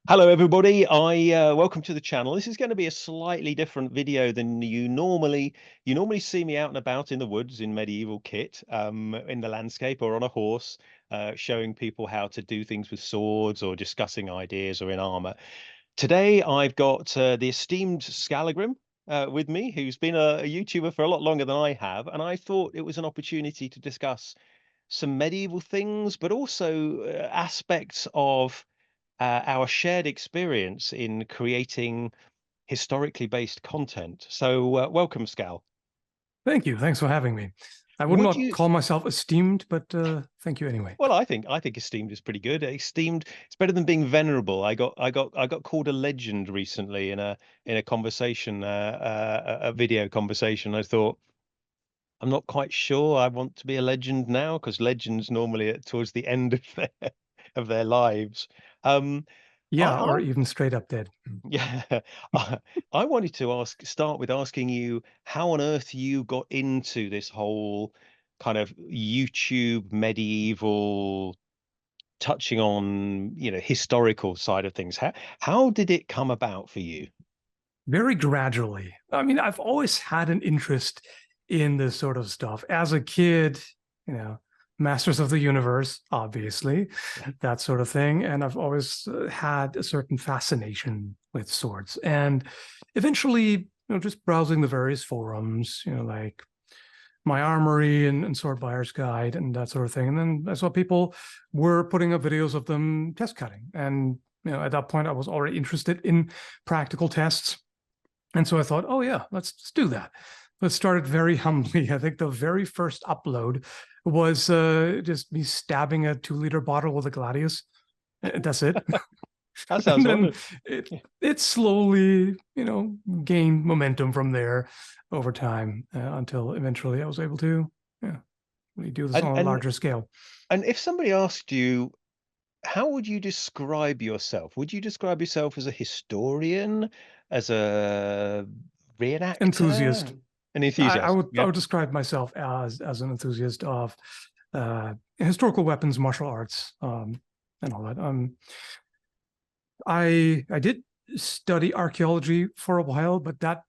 Hello, everybody. I welcome to the channel. This is going to be a slightly different video than you normally see me out and about in the woods in medieval kit, in the landscape or on a horse, showing people how to do things with swords or discussing ideas or in armor. Today, I've got the esteemed Skallagrim with me, who's been a YouTuber for a lot longer than I have, and I thought it was an opportunity to discuss some medieval things, but also aspects of our shared experience in creating historically based content. So, welcome, Scal. Thank you. Thanks for having me. I would Would not you? call myself esteemed, but thank you anyway. Well, I think esteemed is pretty good. Esteemed, it's better than being venerable. I got called a legend recently in a conversation, a video conversation. I thought I'm not quite sure I want to be a legend now because legends normally are towards the end of their lives. Um, I, Yeah, I or even straight up dead. Yeah, I, I wanted to start with asking you how on earth you got into this whole kind of YouTube medieval touching on, historical side of things. How did it come about for you? Very gradually. I mean, I've always had an interest in this sort of stuff. As a kid, you know, Masters of the Universe, obviously, that sort of thing. And I've always had a certain fascination with swords. And eventually, just browsing the various forums, like my armory and sword buyer's guide and that sort of thing. And then I saw people were putting up videos of them test cutting. And at that point I was already interested in practical tests. And so I thought, oh yeah, let's do that. Let's start it very humbly. I think the very first upload was just me stabbing a 2-liter bottle with a gladius. That's it. That And sounds then wonderful. it it slowly, gained momentum from there over time until eventually I was able to, yeah, really do this And on a and larger scale. and if somebody asked you, how would you describe yourself? Would you describe yourself as a historian, as a Enthusiast. reenactor, an I enthusiast? would I Yeah. would describe myself as an enthusiast of historical weapons, martial arts, and all that. I did study archaeology for a while, but that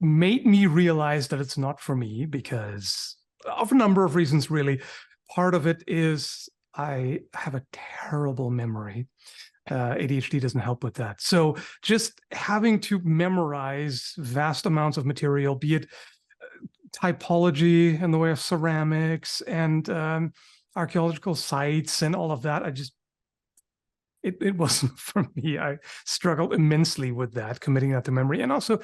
made me realize that it's not for me because of a number of reasons, really. Part of it is I have a terrible memory. ADHD doesn't help with that. So just having to memorize vast amounts of material, be it typology in the way of ceramics and archaeological sites and all of that, it wasn't for me. I struggled immensely with that, committing that to memory. And also,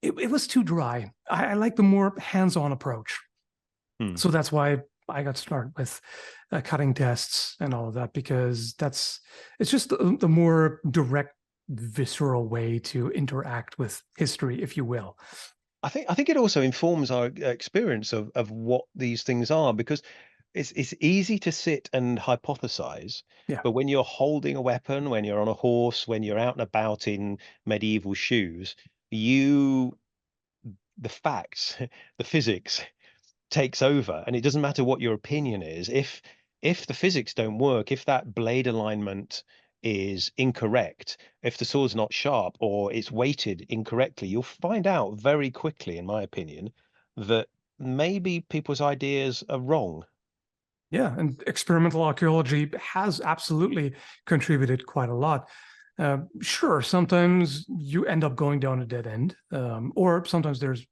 it was too dry. I like the more hands-on approach. Hmm. So that's why I got started with cutting tests and all of that, because it's just the more direct, visceral way to interact with history, if you will. I think it also informs our experience of what these things are because it's easy to sit and hypothesize, Yeah. but when you're holding a weapon, when you're on a horse, when you're out and about in medieval shoes, you the facts, the physics takes over, and it doesn't matter what your opinion is. If the physics don't work, if that blade alignment is incorrect, if the sword's not sharp or it's weighted incorrectly, you'll find out very quickly, in my opinion, that maybe people's ideas are wrong. Yeah, and experimental archaeology has absolutely contributed quite a lot. Sure, sometimes you end up going down a dead end, or sometimes there's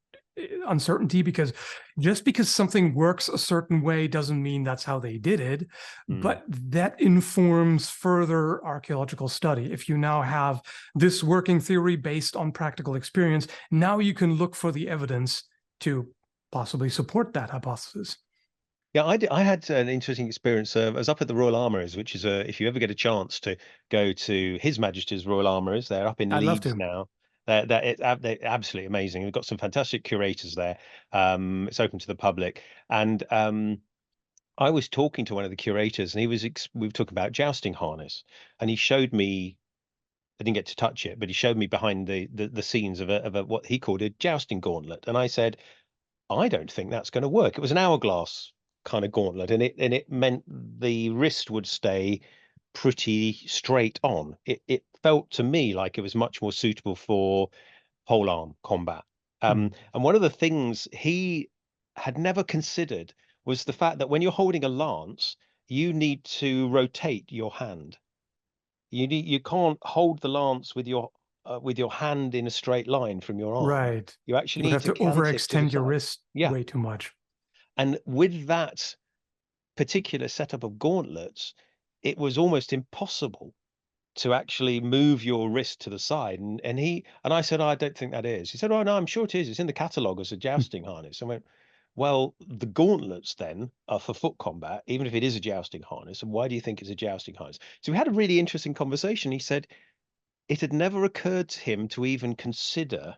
uncertainty because just because something works a certain way doesn't mean that's how they did it. Mm. But that informs further archaeological study. If you now have this working theory based on practical experience, now you can look for the evidence to possibly support that hypothesis. Yeah, I had an interesting experience. I was up at the Royal Armourers, which is if you ever get a chance to go to His Majesty's Royal Armourers, they're up in I'd love Leeds to. now. They're absolutely amazing. We've got some fantastic curators there. It's open to the public, and I was talking to one of the curators, and we were talking about jousting harness, and he showed me. I didn't get to touch it, but he showed me behind the scenes of a what he called a jousting gauntlet, and I said, I don't think that's going to work. It was an hourglass kind of gauntlet, and it meant the wrist would stay pretty straight on. It felt to me like it was much more suitable for whole arm combat. Mm. And one of the things he had never considered was the fact that when you're holding a lance, you need to rotate your hand. You can't hold the lance with your hand in a straight line from your arm. Right. You You actually would need have to to cant it to the overextend your side. wrist Yeah. way too much. And with that particular setup of gauntlets, it was almost impossible to actually move your wrist to the side. And I said, "Oh, I don't think that is." He said, "Oh no, I'm sure it is. It's in the catalogue as a jousting harness." I went, "Well, the gauntlets then are for foot combat, even if it is a jousting harness. And why do you think it's a jousting harness?" So we had a really interesting conversation. He said it had never occurred to him to even consider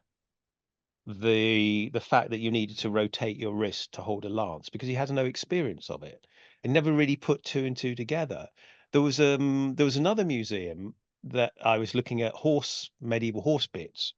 the fact that you needed to rotate your wrist to hold a lance because he has no experience of it and never really put two and two together. There was another museum that I was looking at medieval horse bits,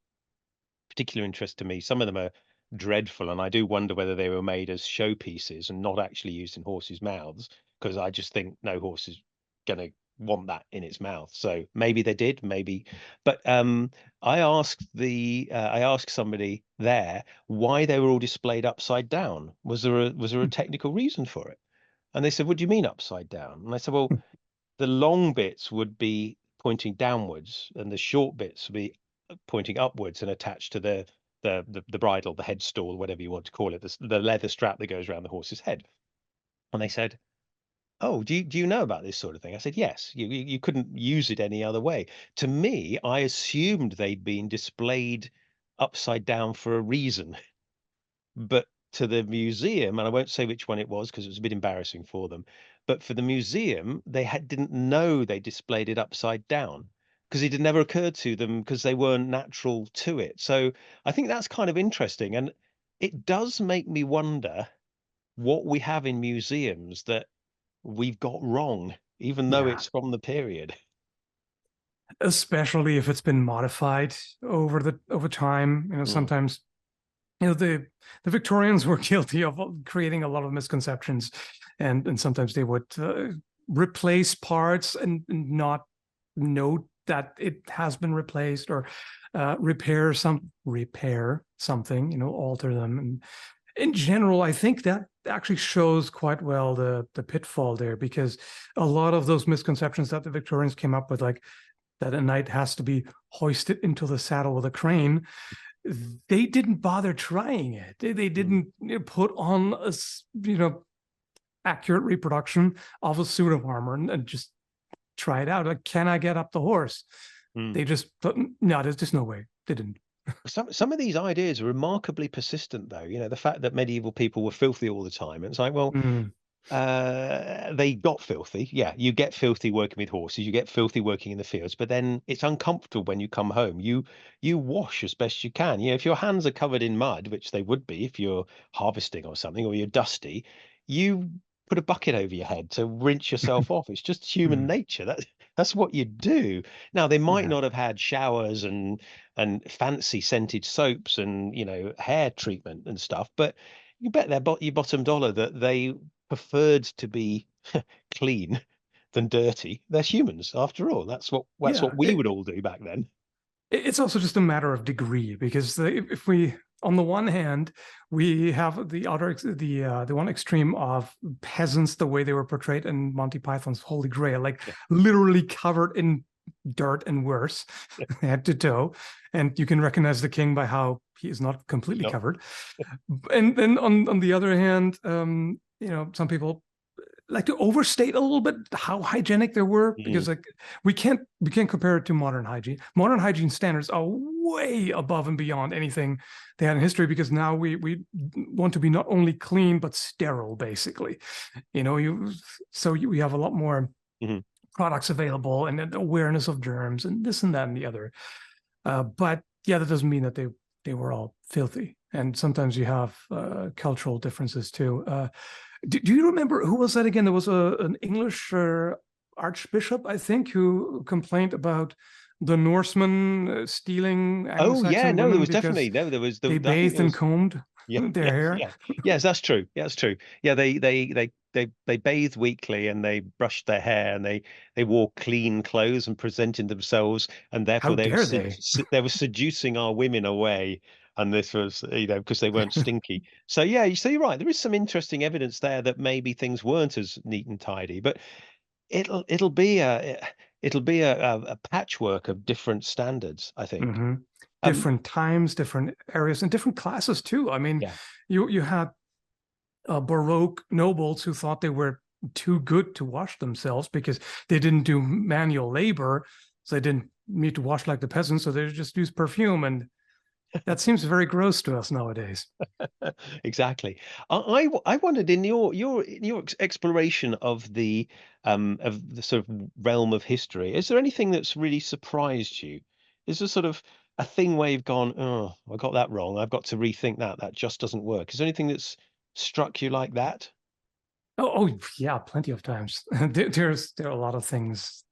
particular interest to me. Some of them are dreadful, and I do wonder whether they were made as showpieces and not actually used in horses' mouths, because I just think no horse is gonna want that in its mouth. So maybe they did, maybe. But I asked somebody there why they were all displayed upside down. Was there a technical reason for it? And they said, "What do you mean upside down?" And I said, "Well, the long bits would be pointing downwards, and the short bits would be pointing upwards and attached to the bridle, the headstall, whatever you want to call it, the leather strap that goes around the horse's head." And they said, "Oh, do you know about this sort of thing?" I said, "Yes. You couldn't use it any other way." To me, I assumed they'd been displayed upside down for a reason. But to the museum, and I won't say which one it was because it was a bit embarrassing for them, but for the museum, didn't know they displayed it upside down because it had never occurred to them because they weren't natural to it. So I think that's kind of interesting, and it does make me wonder what we have in museums that we've got wrong, even though Yeah. it's from the period. Especially if it's been modified over time. Mm, Sometimes the Victorians were guilty of creating a lot of misconceptions, and sometimes they would replace parts and not note that it has been replaced, or repair something, alter them. And in general, I think that actually shows quite well the pitfall there, because a lot of those misconceptions that the Victorians came up with, like that a knight has to be hoisted into the saddle with a crane, they didn't bother trying it. They mm, didn't put on a accurate reproduction of a suit of armor and just try it out. Like, can I get up the horse? mm. They just thought, no, there's just no way. They didn't. Some of these ideas are remarkably persistent, though. The fact that medieval people were filthy all the time. It's like, well, Mm, they got filthy. Yeah, you get filthy working with horses, you get filthy working in the fields, but then it's uncomfortable when you come home. You wash as best you can. If your hands are covered in mud, which they would be if you're harvesting or something, or you're dusty, you put a bucket over your head to rinse yourself off. It's just human mm, nature. That's what you do. Now, they might yeah. not have had showers and fancy scented soaps and hair treatment and stuff, but you bet your bottom dollar that they preferred to be clean than dirty. They're humans after all. That's what Yeah. we would all do back then. It's also just a matter of degree, because if we, on the one hand, we have the one extreme of peasants, the way they were portrayed in Monty Python's Holy Grail, like Yeah. literally covered in dirt and worse, head to toe, and you can recognize the king by how he is not completely Yep. covered. And then on the other hand, some people like to overstate a little bit how hygienic they were, Mm, because like we can't compare it to modern hygiene. Modern hygiene standards are way above and beyond anything they had in history, because now we want to be not only clean but sterile, basically. We have a lot more mhm. products available, and an awareness of germs and this and that and the other. But yeah, that doesn't mean that they were all filthy. And sometimes you have cultural differences too. Do you remember, who was that again? There was an English archbishop, I think, who complained about the Norsemen stealing Oh yeah, Anglo-Saxon no, there women was because definitely no, they I think bathed there and was. combed Yeah, their yes, hair. yeah, yes, that's true. Yeah, that's true. Yeah, they they bathed weekly, and they brushed their hair, and they wore clean clothes and presented themselves, and How therefore dare they? they were seducing our women away. And this was, because they weren't stinky. So yeah, so you're right. There is some interesting evidence there that maybe things weren't as neat and tidy, but it'll be a patchwork of different standards, I think. Hmm. Um, Different times, different areas, and different classes too. I mean, yeah. you had Baroque nobles who thought they were too good to wash themselves because they didn't do manual labor, so they didn't need to wash like the peasants, so they just use perfume, and that seems very gross to us nowadays. Exactly. I wondered, in your exploration of the sort of realm of history, is there anything that's really surprised you? Is there sort of a thing where you've gone, oh, I got that wrong. I've got to rethink that. That just doesn't work. Is there anything that's struck you like that? Oh yeah, plenty of times. There are a lot of things.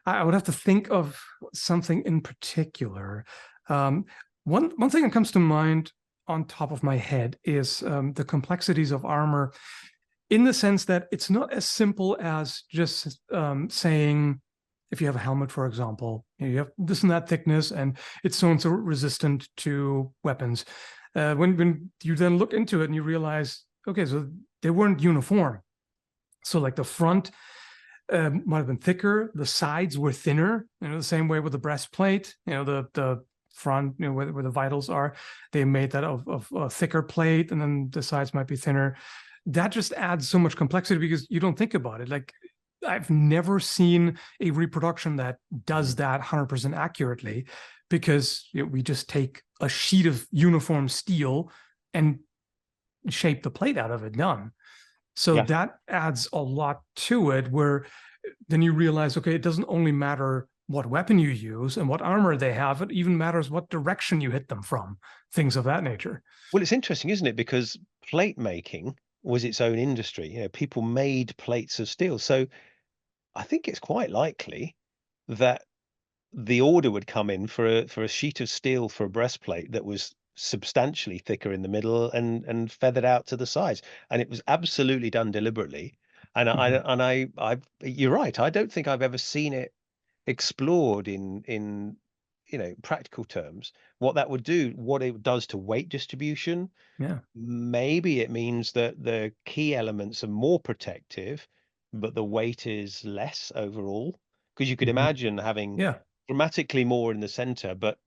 I would have to think of something in particular. Um, one thing that comes to mind on top of my head is the complexities of armor, in the sense that it's not as simple as just saying, if you have a helmet, for example, you have this and that thickness, and it's so and so resistant to weapons. When you then look into it and you realize, okay, so they weren't uniform. So like the front might have been thicker, the sides were thinner. The same way with the breastplate. The front, where the vitals are, they made that of a thicker plate, and then the sides might be thinner. That just adds so much complexity because you don't think about it. Like, I've never seen a reproduction that does that 100% accurately, because we just take a sheet of uniform steel and shape the plate out of it. Done. So Yeah. that adds a lot to it, where then you realize, okay, it doesn't only matter what weapon you use and what armor they have, it even matters what direction you hit them from, things of that nature. Well, it's interesting, isn't it? Because plate making was its own industry. People made plates of steel. So I think it's quite likely that the order would come in for a sheet of steel for a breastplate that was substantially thicker in the middle and feathered out to the sides, and it was absolutely done deliberately. And Mhm. you're right. I don't think I've ever seen it explored in practical terms, what that would do, what it does to weight distribution. Yeah. Maybe it means that the key elements are more protective, but the weight is less overall. Because you could Mhm. imagine having Yeah. dramatically more in the center, but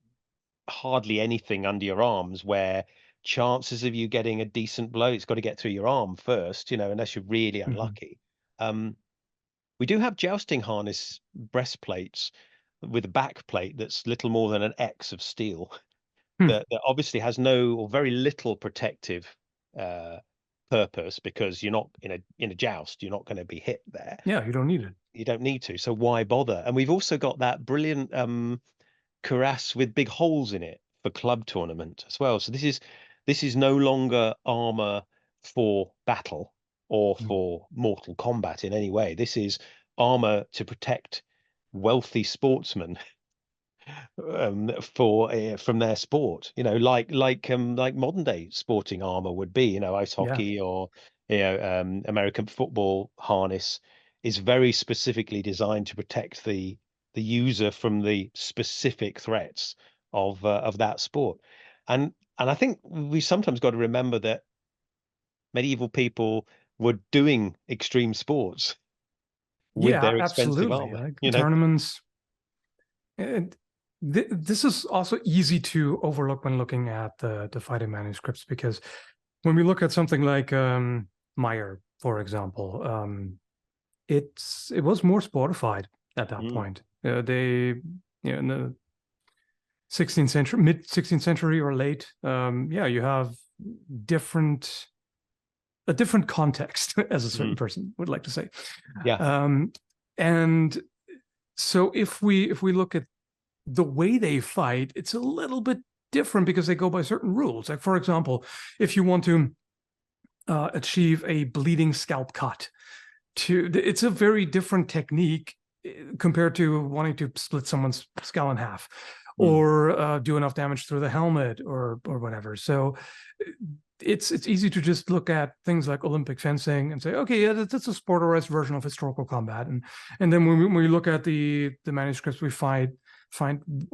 hardly anything under your arms, where chances of you getting a decent blow, it's got to get through your arm first, unless you're really Mhm. unlucky. Um, we do have jousting harness breastplates with a back plate that's little more than an X of steel, Hmm. that obviously has no or very little protective uh, purpose, because you're not in a joust, you're not going to be hit there. Yeah, you don't need it. You don't need to, so why bother? And we've also got that brilliant cuirass with big holes in it for club tournament as well. So this is no longer armor for battle or Mm. for mortal combat in any way. This is armor to protect wealthy sportsmen for from their sport, like modern day sporting armor would be, ice Yeah. hockey, or American football harness is very specifically designed to protect the user from the specific threats of that sport. And I think we sometimes got to remember that medieval people were doing extreme sports with Yeah, their expensive absolutely. armor, Like tournaments. And this is also easy to overlook when looking at the fighting manuscripts, because when we look at something like Meyer, for example, it was more sportified at that Mm, point. In the 16th century, mid 16th century or late, yeah, you have different a different context, as a certain mm, person would like to say. yeah. Um, and so if we look at the way they fight, it's a little bit different because they go by certain rules. Like, for example, if you want to achieve a bleeding scalp cut, it's a very different technique compared to wanting to split someone's skull in half, Mm, or do enough damage through the helmet, or whatever. So it's easy to just look at things like Olympic fencing and say, okay, yeah, that's a sporterized version of historical combat, and then when we look at the manuscripts, we find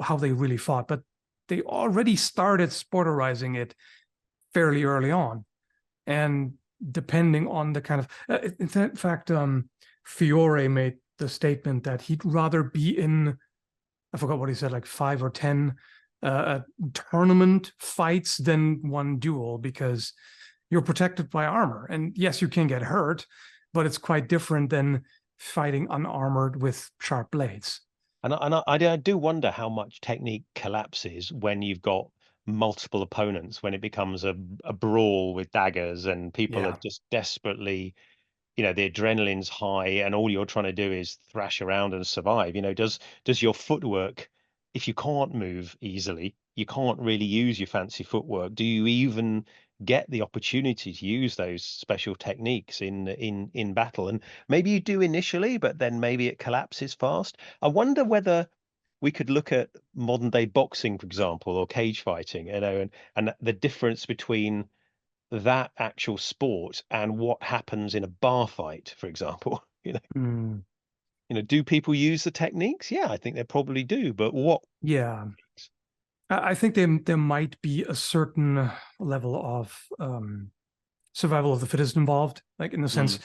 how they really fought, but they already started sporterizing it fairly early on, and depending on the kind of, in fact, Fiore made the statement that he'd rather be in, I forgot what he said, like 5 or 10 tournament fights than one duel, because you're protected by armor. And yes, you can get hurt, but it's quite different than fighting unarmored with sharp blades. And I do wonder how much technique collapses when you've got multiple opponents, when it becomes a brawl with daggers and people are Yeah. just desperately, the adrenaline's high and all you're trying to do is thrash around and survive. Does your footwork, if you can't move easily, you can't really use your fancy footwork. Do you even get the opportunity to use those special techniques in battle? And maybe you do initially, but then maybe it collapses fast. I wonder whether we could look at modern day boxing, for example, or cage fighting, and the difference between that actual sport and what happens in a bar fight, for example. Mm, Do people use the techniques? Yeah, I think they probably do, but what? yeah. I think there might be a certain level of survival of the fittest involved, like in the sense, Mm,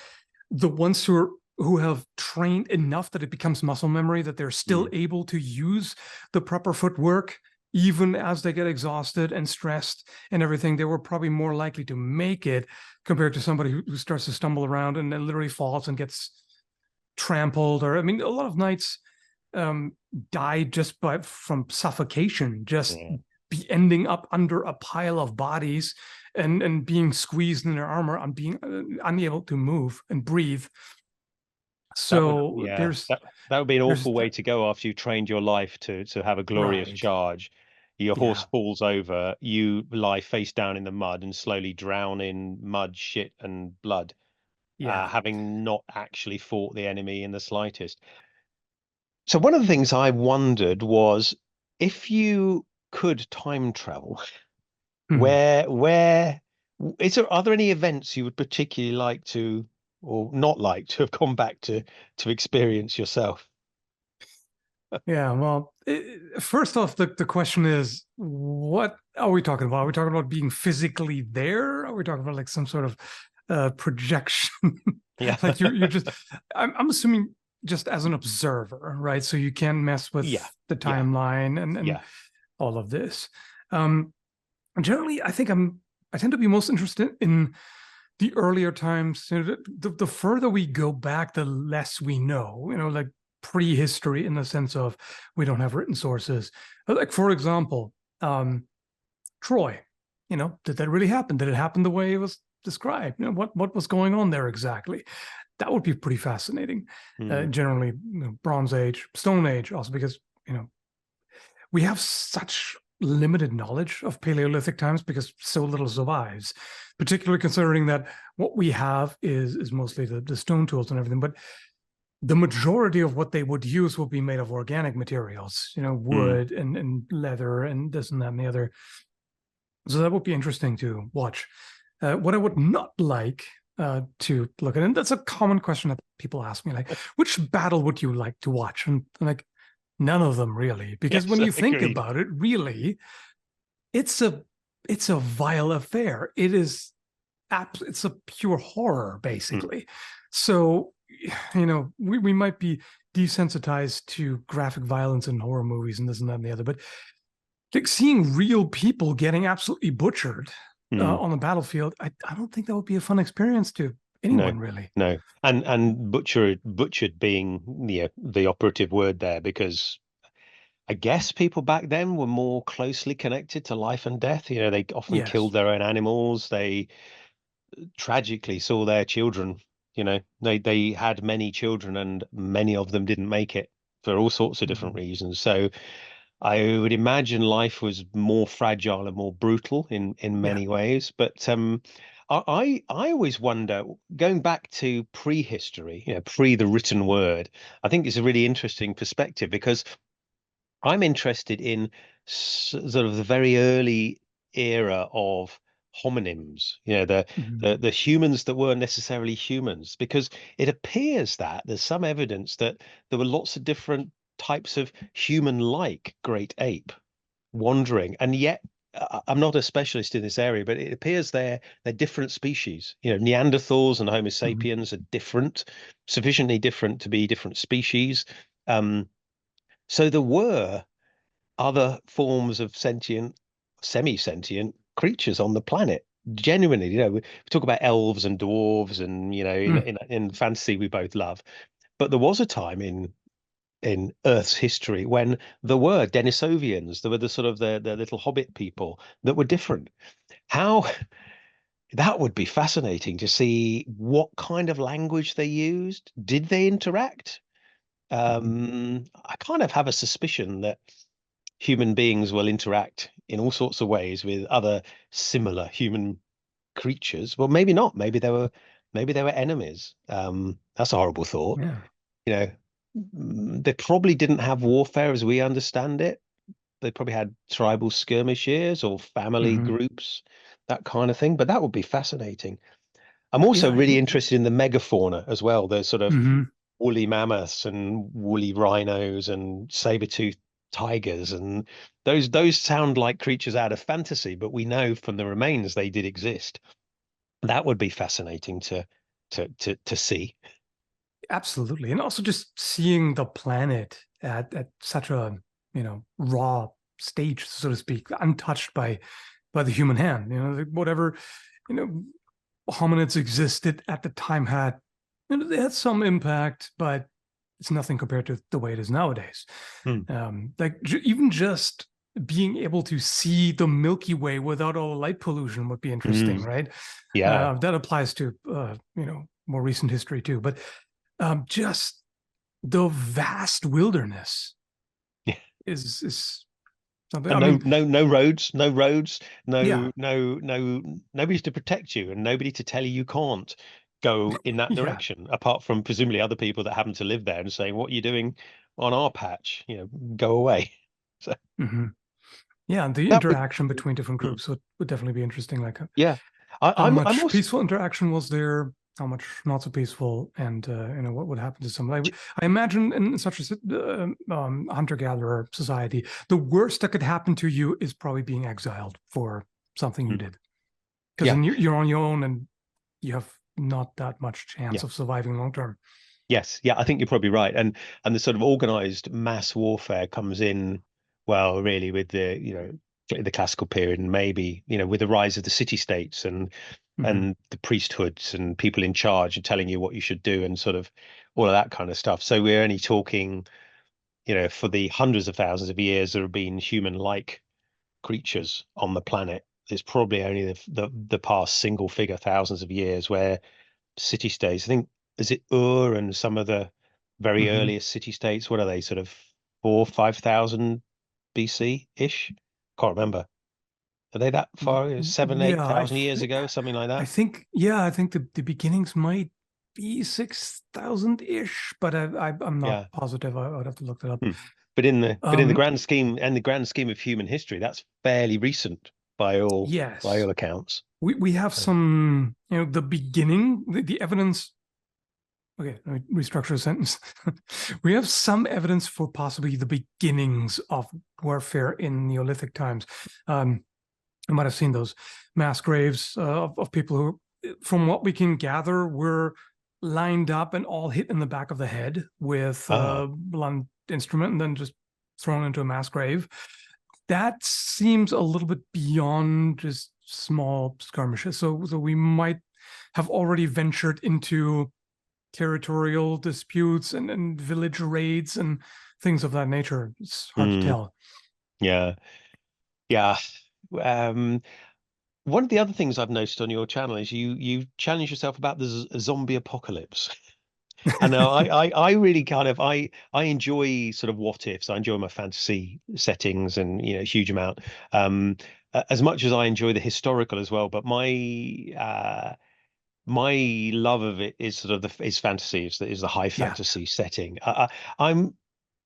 the ones who have trained enough that it becomes muscle memory, that they're still mm, able to use the proper footwork even as they get exhausted and stressed and everything. They were probably more likely to make it compared to somebody who starts to stumble around and then literally falls and gets trampled. Or, I mean, a lot of knights died just from suffocation, just yeah. be ending up under a pile of bodies and being squeezed in their armor and being unable to move and breathe. So Yeah, that would be an there's awful way to go after you trained your life to have a glorious right. charge. Your horse Yeah. falls over, you lie face down in the mud and slowly drown in mud, shit, and blood, Yeah. having not actually fought the enemy in the slightest. So one of the things I wondered was, if you could time travel, Hmm. where are there any events you would particularly like to, or not like to, have gone back to experience yourself? Yeah. Well, first off, the question is, what are we talking about? Are we talking about being physically there? Are we talking about like some sort of projection? Yeah. Like you're just, I'm assuming just as an observer, right? So you can mess with Yeah. the Yeah. timeline and Yeah. all of this. Um, Generally, I tend to be most interested in the earlier times. The further we go back, the less we know. Like prehistory, in the sense of we don't have written sources. Like, for example, Troy. Did that really happen? Did it happen the way it was described? What was going on there exactly? That would be pretty fascinating. Mm, Generally, Bronze Age, Stone Age, also because you know we have such limited knowledge of Paleolithic times because so little survives, particularly considering that what we have is mostly the stone tools and everything. But the majority of what they would use will be made of organic materials, mm. wood and leather and this and that and the other. So that would be interesting to watch. What I would not like to look at, and that's a common question that people ask me, like, which battle would you like to watch? And like, none of them really, because Yes, when you think agreed. about it, really, it's a it's a vile affair. It's a pure horror, Mm. basically. So, we might be desensitized to graphic violence in horror movies and this and that and the other, but like seeing real people getting absolutely butchered Mm. on the battlefield, I don't think that would be a fun experience to No, anyone, really. no. And butchered being the operative word there, because I guess people back then were more closely connected to life and death. They often Yes. killed their own animals. They tragically saw their children. They had many children, and many of them didn't make it for all sorts of different Mhm. reasons. So I would imagine life was more fragile and more brutal in Yeah. many ways. But I always wonder, going back to prehistory, pre the written word. I think it's a really interesting perspective, because I'm interested in sort of the very early era of homonyms, you know, the Mhm. the humans that weren't necessarily humans, because it appears that there's some evidence that there were lots of different types of human-like great ape wandering, and yet I'm not a specialist in this area, but it appears they're different species. You know, Neanderthals and Homo Mhm. sapiens are different, sufficiently different to be different species. So there were other forms of sentient, semi-sentient creatures on the planet. Genuinely, you know, we talk about elves and dwarves, and you know, in Mm. in fantasy we both love. But there was a time in Earth's history when there were Denisovians, there were the sort of the little hobbit people that were different. How that would be fascinating to see what kind of language they used. Did they interact? Mhm. I kind of have a suspicion that human beings will interact in all sorts of ways with other similar human creatures. Well, maybe not. Maybe they were enemies. That's a horrible thought. Yeah. You know, they probably didn't have warfare as we understand it. They probably had tribal skirmishes or family Mhm. groups, that kind of thing. But that would be fascinating. I'm also Yeah. really interested in the megafauna as well. There's sort of Mhm. woolly mammoths and woolly rhinos and saber-toothed tigers, and those sound like creatures out of fantasy, but we know from the remains they did exist. That would be fascinating to see. Absolutely. And also just seeing the planet at such a, raw stage, so to speak, untouched by the human hand. Whatever, you know, hominids existed at the time had, they had some impact, but it's nothing compared to the way it is nowadays. Hmm. Like even just being able to see the Milky Way without all the light pollution would be interesting, Mm. right? Yeah. That applies to more recent history too. But just the vast wilderness Yeah. is something. And I mean, no roads, no roads, yeah, nobody's to protect you, and nobody to tell you you can't go in that yeah, direction, apart from presumably other people that happen to live there and saying, "What are you doing on our patch? You know, go away." So hmm yeah. The that would, interaction between different mm, groups would definitely be interesting. Like yeah. how I'm much also, peaceful interaction was there? How much not so peaceful? And what would happen to somebody? I imagine in such a hunter-gatherer society, the worst that could happen to you is probably being exiled for something you mm, did, because yeah, then you're on your own and you have not that much chance yeah. of surviving long term. Yes, yeah, I think you're probably right. And the sort of organized mass warfare comes in, well, really with the, you know, the classical period, and maybe, you know, with the rise of the city states Hmm and the priesthoods and people in charge and telling you what you should do and sort of all of that kind of stuff. So we're only talking, you know, for the hundreds of thousands of years there have been human-like creatures on the planet. It's probably only the past single figure thousands of years where city states. I think, is it Ur and some of the very hmm earliest city states? What are they? Sort of 5,000 BC ish? Can't remember. Are they that far? Seven, eight Yeah, thousand years ago, something like that. I think the beginnings might be 6,000 ish, but I'm not Yeah. positive. I would have to look that up. Hmm. But in the Um, grand scheme of human history, that's fairly recent by yes, all accounts. we have So, some, the beginning, the evidence. Okay, let me restructure a sentence. We have some evidence for possibly the beginnings of warfare in Neolithic times. Um, I might have seen those mass graves of people who, from what we can gather, were lined up and all hit in the back of the head with ah, a blunt instrument and then just thrown into a mass grave. That seems a little bit beyond just small skirmishes. So we might have already ventured into territorial disputes and village raids and things of that nature. It's hard to mm, tell. yeah, yeah. Um, One of the other things I've noticed on your channel is you challenge yourself about the zombie apocalypse. And I really kind of I enjoy sort of what ifs. I enjoy my fantasy settings and, you know, a huge amount. As much as I enjoy the historical as well, but my love of it is sort of is fantasy, is the high Yeah. fantasy setting. I'm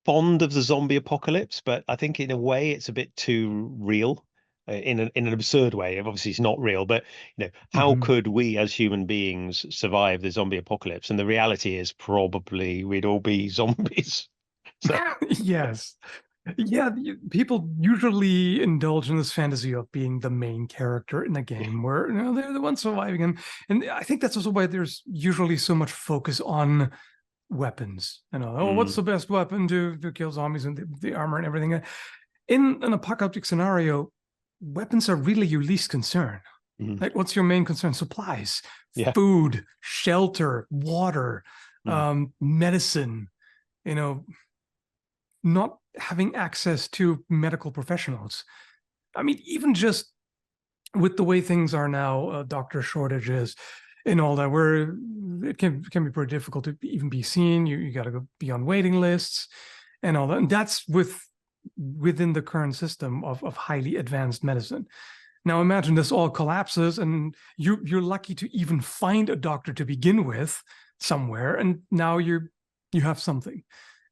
fond of the zombie apocalypse, but I think in a way it's a bit too real. in an absurd way. Obviously, it's not real, but how Hmm. could we as human beings survive the zombie apocalypse? And the reality is probably we'd all be zombies. So, Yes. Yeah, people usually indulge in this fantasy of being the main character in a game where they're the ones surviving, and I think that's also why there's usually so much focus on weapons. Oh, what's mm, the best weapon to kill zombies and the armor and everything? In an apocalyptic scenario, weapons are really your least concern. mm, Like, what's your main concern? Supplies, yeah. food, shelter, water, Mm, medicine. You know, not having access to medical professionals. I mean, even just with the way things are now, doctor shortages and all that, where it can be pretty difficult to even be seen. You got to go be on waiting lists and all that. And that's within the current system of highly advanced medicine. Now imagine this all collapses and you're lucky to even find a doctor to begin with somewhere, and now you have something.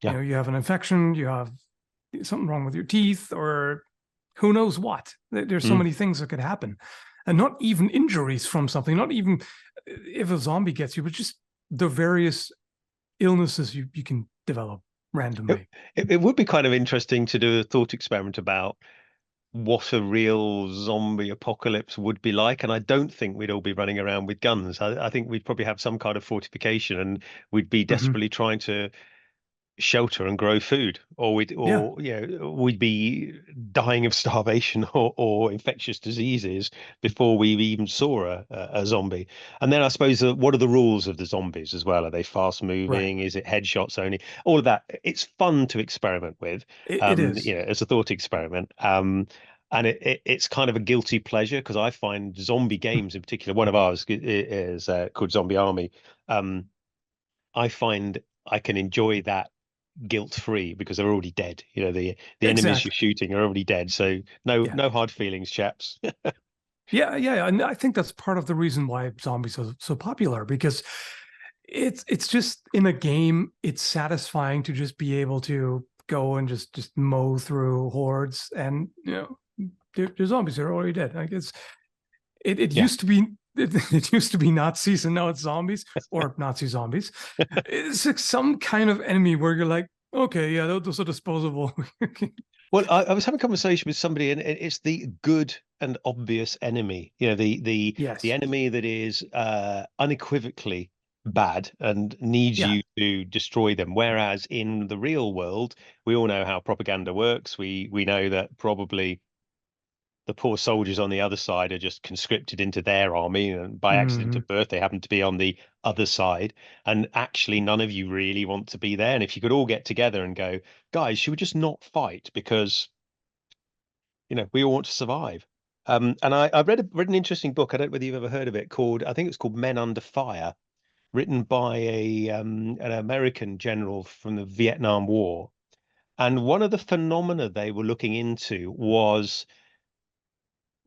yeah. You have an infection, you have something wrong with your teeth, or who knows what. There's so Mm. many things that could happen, and not even injuries from something, not even if a zombie gets you, but just the various illnesses you can develop It, randomly. it would be kind of interesting to do a thought experiment about what a real zombie apocalypse would be like. And I don't think we'd all be running around with guns. I think we'd probably have some kind of fortification, and we'd be Hmm. desperately trying to shelter and grow food, or Yeah. we'd be dying of starvation or infectious diseases before we even saw a zombie. And then I suppose what are the rules of the zombies as well? Are they fast Right. moving? Is it headshots only? All of that. It's fun to experiment with, It is. as a thought experiment. And it's kind of a guilty pleasure because I find zombie games in particular, one of ours is called Zombie Army. Um, I find I can enjoy that guilt free because they're already dead. The enemies you're Exactly. shooting are already dead. So Yeah. no hard feelings, chaps. Yeah, and I think that's part of the reason why zombies are so popular, because it's just in a game, it's satisfying to just be able to go and just mow through hordes, and they're zombies, they're already dead. Like it Yeah. used to be it used to be Nazis, and now it's zombies or Nazi zombies. It's like some kind of enemy where you're like, okay, yeah, those are disposable. Well, I was having a conversation with somebody, and it's the good and obvious enemy. The Yes. enemy that is unequivocally bad and needs Yeah. you to destroy them. Whereas in the real world, we all know how propaganda works. We know that probably the poor soldiers on the other side are just conscripted into their army, and by accident Hmm. of birth they happen to be on the other side, and actually none of you really want to be there. And if you could all get together and go, guys, should we just not fight because we all want to survive. And I read an interesting book. I don't know whether you've ever heard of it, called, I think it's called Men Under Fire, written by an American general from the Vietnam War. And one of the phenomena they were looking into was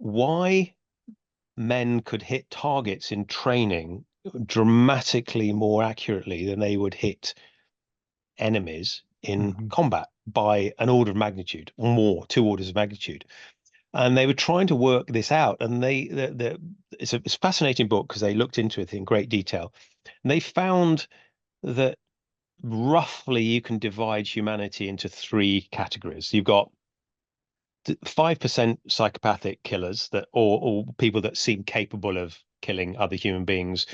why men could hit targets in training dramatically more accurately than they would hit enemies in Hmm. combat by an order of magnitude or more, two orders of magnitude. And they were trying to work this out. And it's a fascinating book because they looked into it in great detail. And they found that roughly you can divide humanity into three categories. You've got 5% psychopathic killers, or people that seem capable of killing other human beings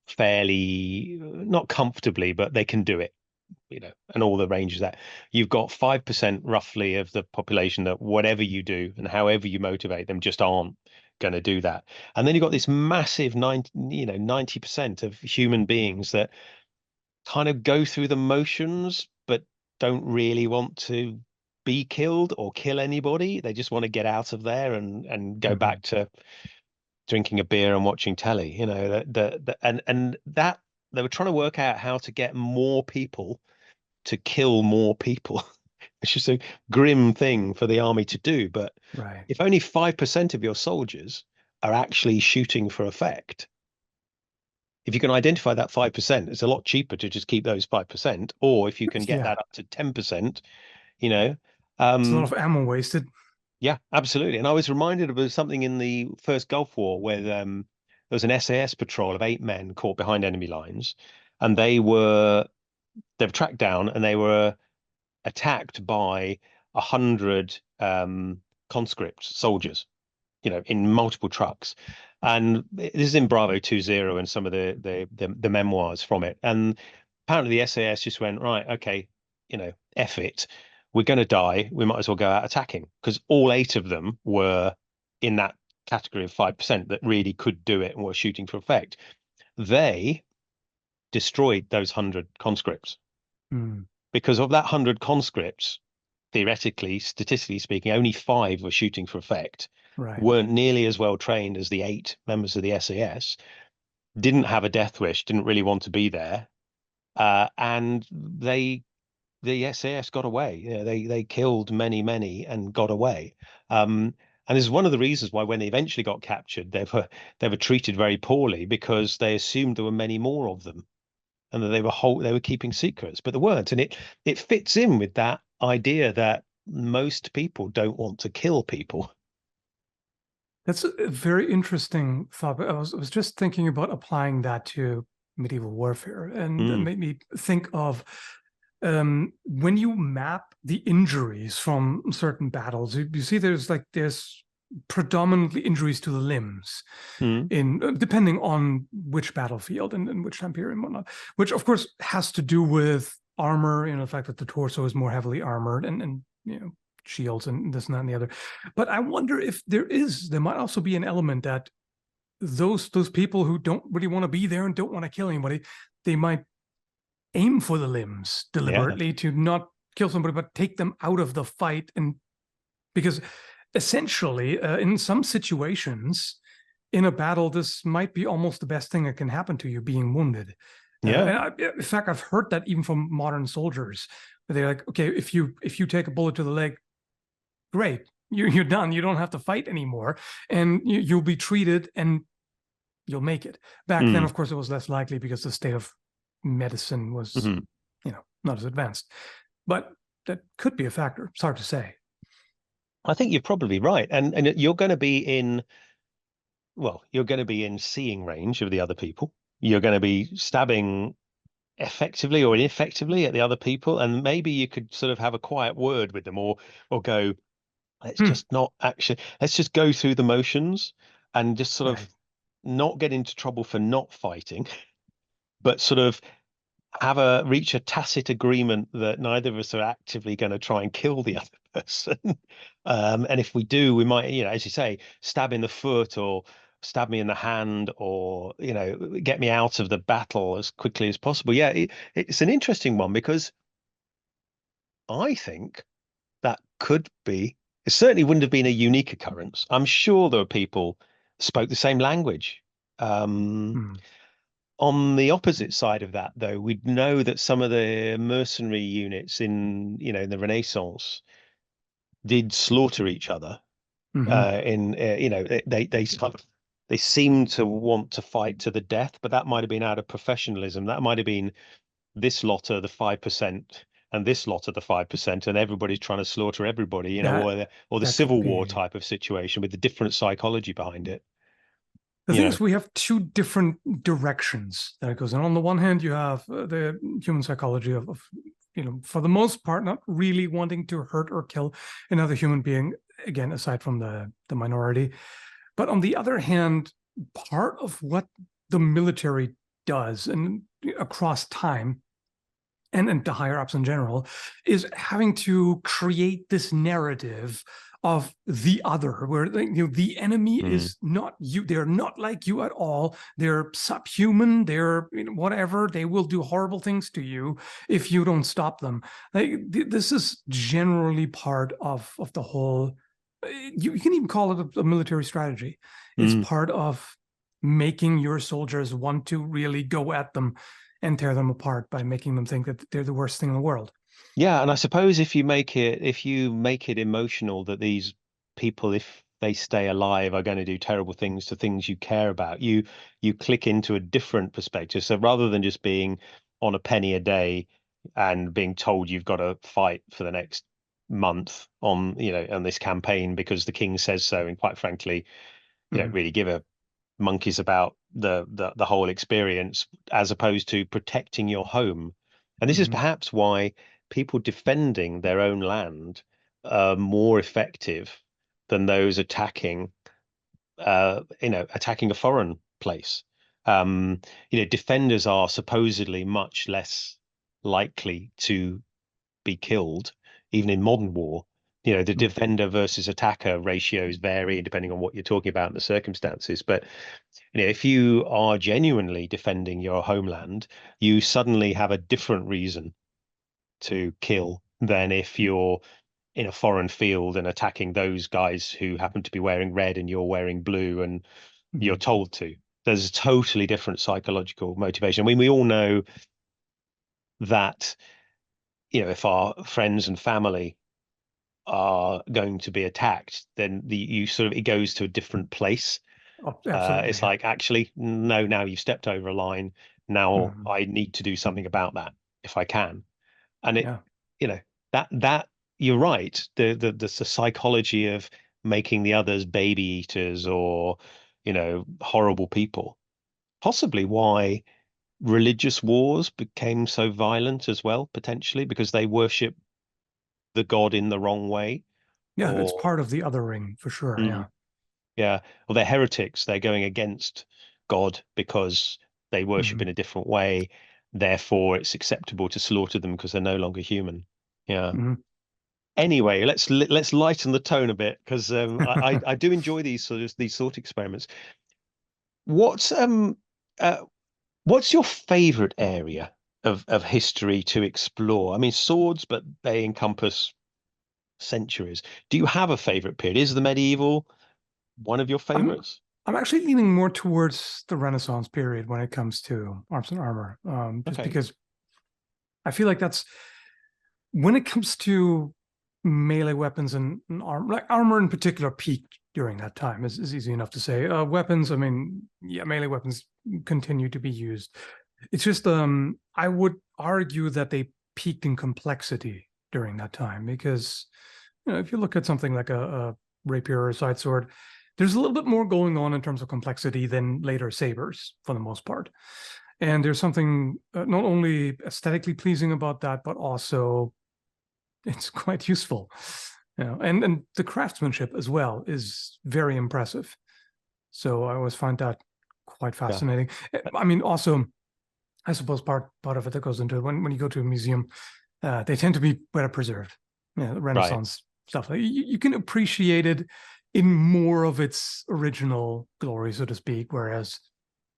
fairly, not comfortably, but they can do it, and all the range of that. You've got 5% roughly of the population that whatever you do and however you motivate them just aren't going to do that. And then you've got this massive 90% of human beings that kind of go through the motions, but don't really want to be killed or kill anybody. They just want to get out of there and go Hmm. back to drinking a beer and watching telly. And that they were trying to work out how to get more people to kill more people. It's just a grim thing for the army to do. But Right. if only 5% of your soldiers are actually shooting for effect, if you can identify that 5%, it's a lot cheaper to just keep those 5%. Or if you can get Yeah. that up to 10%, you know, It's a lot um, of ammo wasted. Yeah, absolutely. And I was reminded of something in the first Gulf War where there was an SAS patrol of 8 men caught behind enemy lines, and they were tracked down and they were attacked by 100 conscript soldiers, in multiple trucks. And this is in Bravo 20 and some of the memoirs from it. And apparently the SAS just went, right, okay, F it. We're going to die. We might as well go out attacking, because all 8 of them were in that category of 5% that really could do it and were shooting for effect. They destroyed those 100 conscripts, Mm, because of that 100 conscripts, theoretically, statistically speaking, only 5 were shooting for effect, right. weren't nearly as well trained as the 8 members of the SAS, didn't have a death wish, didn't really want to be there, and the SAS got away. They killed many and got away. And this is one of the reasons why, when they eventually got captured, they were treated very poorly, because they assumed there were many more of them, and that they were keeping secrets, but there weren't. And it fits in with that idea that most people don't want to kill people. That's a very interesting thought. But I was just thinking about applying that to medieval warfare, and it Mm, made me think of when you map the injuries from certain battles. You see, there's predominantly injuries to the limbs mm, in depending on which battlefield and which time period and whatnot, which of course has to do with armor, the fact that the torso is more heavily armored and shields and this and that and the other. But I wonder if there might also be an element that those people who don't really want to be there and don't want to kill anybody, they might aim for the limbs yeah, deliberately to not kill somebody, but take them out of the fight. And because essentially, in some situations in a battle, this might be almost the best thing that can happen to you, being wounded. yeah. In fact, I've heard that even from modern soldiers. They're like, okay, if you take a bullet to the leg, great, you're done. You don't have to fight anymore, and you'll be treated and you'll make it. Back then, Mm, of course, it was less likely because the state of medicine was, mhm. not as advanced. But that could be a factor. It's hard to say. I think you're probably right, and you're going to be in well, you're going to be in seeing range of the other people. You're going to be stabbing effectively or ineffectively at the other people, and maybe you could sort of have a quiet word with them, or go, Hmm. let's just go through the motions, and just sort of Right. not get into trouble for not fighting, but sort of reach a tacit agreement that neither of us are actively going to try and kill the other person. And if we do, we might, as you say, stab in the foot, or stab me in the hand, or get me out of the battle as quickly as possible. Yeah, it's an interesting one, because I think that could be. It certainly wouldn't have been a unique occurrence. I'm sure there were people spoke the same language. Um, Hmm. on the opposite side of that, though, we'd know that some of the mercenary units in the Renaissance did slaughter each other. Hmm. In they seemed to want to fight to the death, but that might have been out of professionalism. That might have been, this lot are the 5%, and this lot are the 5%, and everybody's trying to slaughter everybody, That or the that could Civil War be. type of situation with the different psychology behind it. The You thing know, is, we have two different directions that it goes in. On the one hand, you have the human psychology of, for the most part, not really wanting to hurt or kill another human being. Again, aside from the minority, but on the other hand, part of what the military does and across time and the higher ups in general is having to create this narrative of the other, where the enemy mm, is not you. They're not like you at all. They're subhuman. They're whatever. They will do horrible things to you if you don't stop them. This is generally part of the whole. You can even call it a military strategy. It's mm. part of making your soldiers want to really go at them and tear them apart by making them think that they're the worst thing in the world. Yeah, and I suppose if you make it emotional that these people, if they stay alive, are going to do terrible things to things you care about, you click into a different perspective. So rather than just being on a penny a day and being told you've got to fight for the next month on, on this campaign because the king says so, and quite frankly, you don't Mhm. really give a monkeys about the whole experience, as opposed to protecting your home. And this is Mhm. perhaps why people defending their own land are more effective than those attacking attacking a foreign place. Defenders are supposedly much less likely to be killed, even in modern war. The Mhm. defender versus attacker ratios vary depending on what you're talking about and the circumstances. But if you are genuinely defending your homeland, you suddenly have a different reason to kill than if you're in a foreign field and attacking those guys who happen to be wearing red and you're wearing blue and you're Mhm. told to. There's a totally different psychological motivation. I mean, we all know that, if our friends and family are going to be attacked, then it goes to a different place. Oh, absolutely. It's Yeah. like, actually, no, now you've stepped over a line. Now Mhm. I need to do something about that if I can. And Yeah. you know, that you're right. The psychology of making the others baby eaters or, horrible people. Possibly why religious wars became so violent as well, potentially because they worship the god in the wrong way. Yeah. It's Or part of the othering for sure. Yeah. mm, yeah, or they're heretics. They're going against God because they worship in Mhm. a different way. Therefore, it's acceptable to slaughter them because they're no longer human. Yeah. Mhm. Anyway, let's lighten the tone a bit because I do enjoy these thought experiments. What's um uh, what's your favorite area of history to explore? I mean, swords, but they encompass centuries. Do you have a favorite period? Is the medieval one of your I'm favorites? I'm actually leaning more towards the Renaissance period when it comes to arms and armor, just Okay. because I feel like that's when it comes to melee weapons and armor, like armor in particular, peaked during that time. Is easy enough to say. Weapons, I mean, yeah, melee weapons continue to be used. It's just, I would argue that they peaked in complexity during that time because, if you look at something like a rapier or a side sword, there's a little bit more going on in terms of complexity than later sabers for the most part. And there's something not only aesthetically pleasing about that, but also it's quite useful. And the craftsmanship as well is very impressive. So I always find that quite Yeah. fascinating. I mean, also, I suppose part of it that goes into it when you go to a museum, they tend to be better preserved. The Right. Renaissance stuff. Like, you can appreciate it in more of its original glory, so to speak. Whereas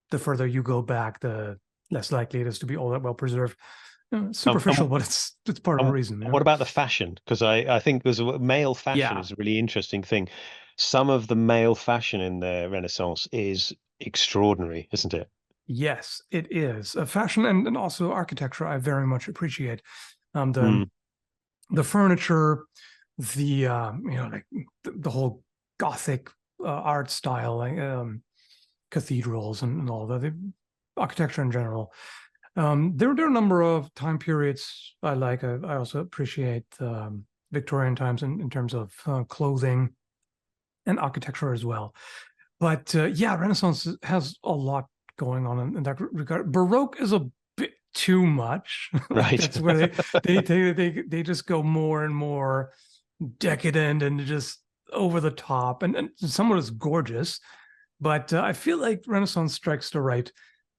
the further you go back, the less likely it is to be all that well preserved. It's Um, superficial, um, but it's part of a reason. what about the fashion? Because I think male fashion Yeah. is a really interesting thing. Some of the male fashion in the Renaissance is extraordinary, isn't it? Yes, it is. Fashion and also architecture, I very much appreciate. Um, the Mm. the furniture, the like the whole Gothic art style, like cathedrals and all that, the architecture in general. There are a number of time periods I like. I also appreciate Victorian times in terms of clothing and architecture as well. But yeah, Renaissance has a lot going on in that regard. Baroque is a bit too much. Like Right. that's where they just go more and more decadent and just over the top, and some of it's gorgeous. But I feel like Renaissance strikes the right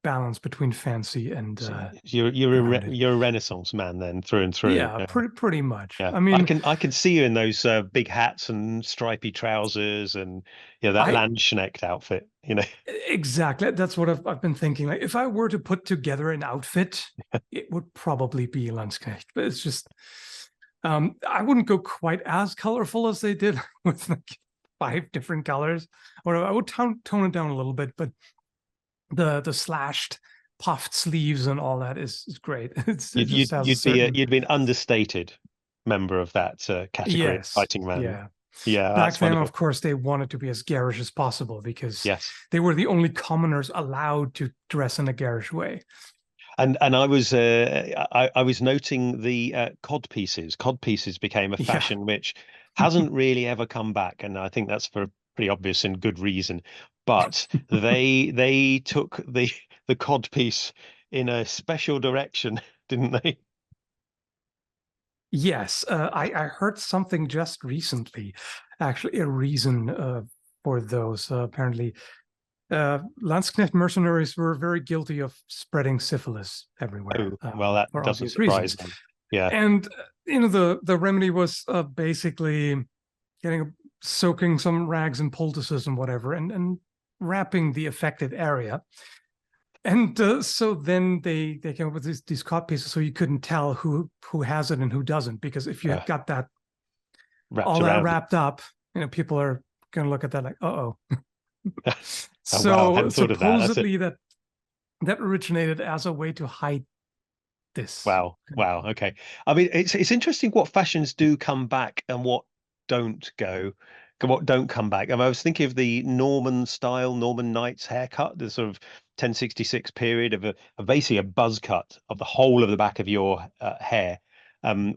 balance between fancy and So grounded. you're a Renaissance man then through and through. Yeah, Yeah. pretty much. Yeah. I I mean, can I can see you in those big hats and stripy trousers and that I Landsknecht outfit. exactly. That's what I've been thinking. Like, if I were to put together an outfit, it would probably be Landsknecht. But it's just, I wouldn't go quite as colorful as they did with like 5 different colors. Or I would tone it down a little bit. But the slashed, puffed sleeves and all that is great. It You'd just you'd has a you'd be certain you'd be an understated member of that category of yes, fighting man. yeah. Yeah, Back that's then, wonderful. of course, they wanted to be as garish as possible because Yes. they were the only commoners allowed to dress in a garish way. And I was noting the cod pieces. Cod pieces became a Yeah. fashion which hasn't really ever come back, and I think that's for a pretty obvious and good reason. But they took the cod piece in a special direction, didn't they? Yes, I heard something just recently, actually, a reason for those. Apparently, Landsknecht mercenaries were very guilty of spreading syphilis everywhere Oh, well, that for doesn't obvious surprise reasons. me. Yeah. And the remedy was basically getting soaking some rags in poultices and whatever, and wrapping the affected area. And so then they came up with these cod pieces, so you couldn't tell who has it and who doesn't, because if you Uh, had got that wrapped all that around. wrapped up, people are going to look at that like, uh-oh. Oh, wow, I So hadn't thought of that. That's it. supposedly that originated as a way to hide this. Wow. Wow. Okay. I mean, it's interesting what fashions do come back and what don't what don't come back. I was thinking of the Norman style, Norman Knights haircut, the sort of 1066 period of basically a buzz cut of the whole of the back of your hair,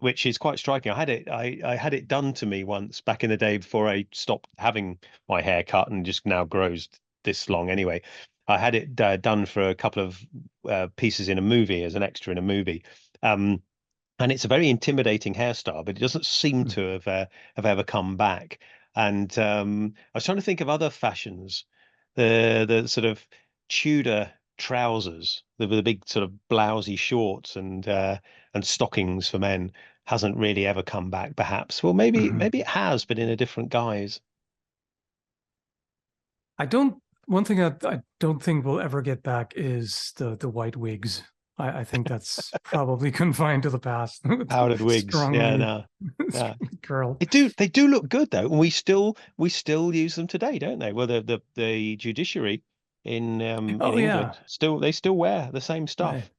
which is quite striking. I had it done to me once back in the day before I stopped having my hair cut and just now grows this long anyway. I had it done for a couple of pieces in a movie as an extra in a movie. Um, and it's a very intimidating hairstyle, but it doesn't seem Hmm. to have ever come back. And I was trying to think of other fashions, the sort of Tudor trousers, the big sort of blousy shorts and stockings for men hasn't really ever come back. Perhaps, well, Hmm. maybe it has, but in a different guise. I don't. One thing I don't think we'll ever get back is the white wigs. I think that's probably confined to the past. With Powdered wigs, yeah, strongly, no, yeah. strongly curl. They do look good though, and we still use them today, don't they? Well, the judiciary in Oh yeah, England still wear the same right. stuff.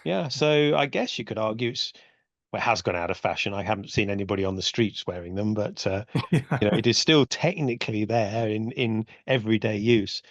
Yeah, so I guess you could argue it has gone out of fashion. I haven't seen anybody on the streets wearing them, but Yeah. it is still technically there in everyday use.